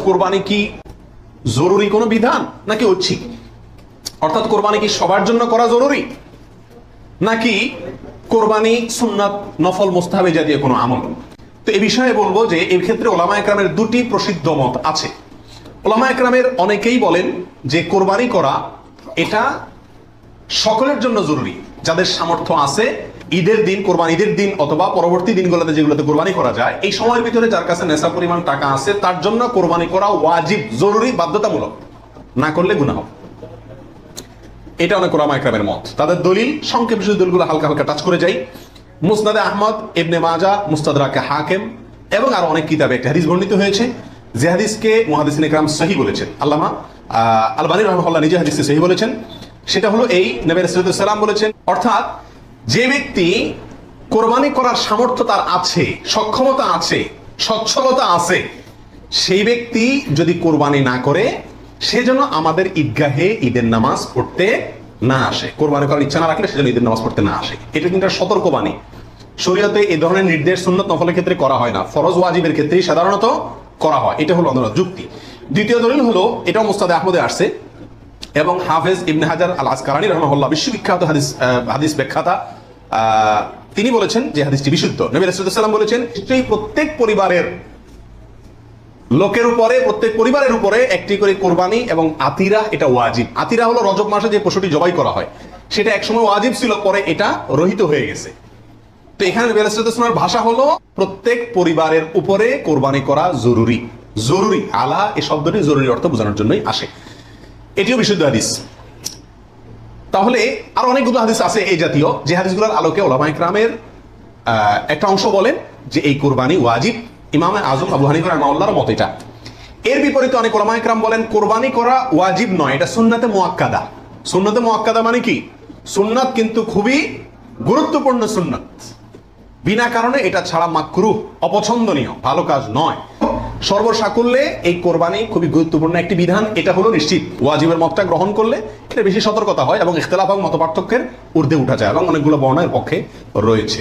কোরবানি কি জরুরি কোনো বিধান নাকি ঐচ্ছিক? অর্থাৎ কোরবানি কি সবার জন্য করা জরুরি নাকি কোরবানি সুন্নাত নফল মুস্তাহাবি জাতীয় কোনো আমল? তো এই বিষয়ে বলবো যে এই ক্ষেত্রে ওলামা একরামের দুটি প্রসিদ্ধ মত আছে। ওলামা একরামের অনেকেই বলেন যে কোরবানি করা এটা সকলের জন্য জরুরি, যাদের সামর্থ্য আছে ঈদের দিন, কোরবানি ঈদের দিন অথবা পরবর্তী দিনগুলোতে যেগুলোতে কোরবানি করা যায়, এই সময়ের ভিতরে যার কাছে নেশা পরিমাণ টাকা আছে তার জন্য কোরবানি করা ওয়াজিব, জরুরি, বাধ্যতামূলক, না করলে গুনাহ। এটা অনেক ওলামা একরামের মত। তাদের দলিল সংক্ষেপ শুধু দলিলগুলো হালকা হালকা টাচ করে যাই। মুসনাদে আহমদ, ইবনে মাজাহ, মুস্তাদরাকে হাকিম এবং আরো অনেক কিতাবে একটা হাদিস বর্ণিত হয়েছে, যে হাদিসকে মুহাদ্দিসিন ইকরাম সহিহ বলেছেন। আল্লামা আলবানী রাহিমাহুল্লাহ নিজে হাদিসকে সহিহ বলেছেন। সেটা হলো এই, নবী রাসূলুল্লাহ সাল্লাল্লাহু আলাইহি ওয়াসাল্লাম বলেছেন, অর্থাৎ যে ব্যক্তি কোরবানি করার সামর্থ্য তার আছে, সক্ষমতা আছে, সচ্ছলতা আছে, সেই ব্যক্তি যদি কোরবানি না করে সে যেন আমাদের ঈদগাহে ঈদের নামাজ পড়তে না আসে। কোরবানি করার ইচ্ছা না রাখলে সে যেন ঈদের নামাজ পড়তে না আসে। এটা কিন্তু একটা সতর্কবাণী। শরীয়তে এই ধরনের নির্দেশ সুন্নত নফলের ক্ষেত্রে করা হয় না, ফরজ ওয়াজিবের ক্ষেত্রেই সাধারণত করা হয়। এটা হলো আমাদের যুক্তি। দ্বিতীয় দলিল হলো, এটাও মুস্তাদে আহমদে আসছে এবং হাফেজ ইবনে হাজার আল আসকালানী রাহিমাহুল্লাহ বিশ্ববিখ্যাত হাদিস ব্যাখ্যাতা, তিনি বলেছেন যে হাদিসটি বিশুদ্ধ। নবী রাসূলুল্লাহ সাল্লাল্লাহু আলাইহি ওয়াসাল্লাম বলেছেন, সেই প্রত্যেক পরিবারের লোকের উপরে, প্রত্যেক পরিবারের উপরে একটি করে কোরবানি এবং আতিরা, এটা ওয়াজিব। আতিরা হলো রজব মাসে যে পশুটি জবাই করা হয়, সেটা একসময় ওয়াজিব ছিল, পরে এটা রহিত হয়ে গেছে। তো এখানে নবী রাসূলুল্লাহ সাল্লাল্লাহু আলাইহি ওয়াসাল্লামের ভাষা হলো প্রত্যেক পরিবারের উপরে কোরবানি করা জরুরি। জরুরি, আলা এই শব্দটি জরুরি অর্থ বোঝানোর জন্যই আসে। এটিও বিশুদ্ধ হাদিস। তাহলে আরো অনেকগুলো হাদিস আছে এই জাতীয়, যে হাদিসগুলোর আলোকে ওলামা ইকরামের একটা অংশ বলেন যে এই কোরবানি ওয়াজিব। ইমাম আযম আবু হানিফা রাহিমাহুল্লাহর মত এটা। এর বিপরীতে অনেক ওলামা ইকরাম বলেন কোরবানি করা ওয়াজিব নয়, এটা সুন্নাতে মুআক্কাদা। সুন্নাতে মুআক্কাদা মানে কি? সুন্নাত কিন্তু খুবই গুরুত্বপূর্ণ সুন্নাত, বিনা কারণে এটা ছাড়া মাকরুহ, অপছন্দনীয়, ভালো কাজ নয়। সর্বসাকুল্যে এই কোরবানি খুবই গুরুত্বপূর্ণ একটি বিধান, এটা হলো নিশ্চিত। ওয়াজিবের মতটা গ্রহণ করলে এটা বেশি সতর্কতা হয় এবং ইখতিলাফ এবং মতপার্থক্যের ঊর্ধ্বে উঠা যায় এবং অনেকগুলো বর্ণের পক্ষে রয়েছে।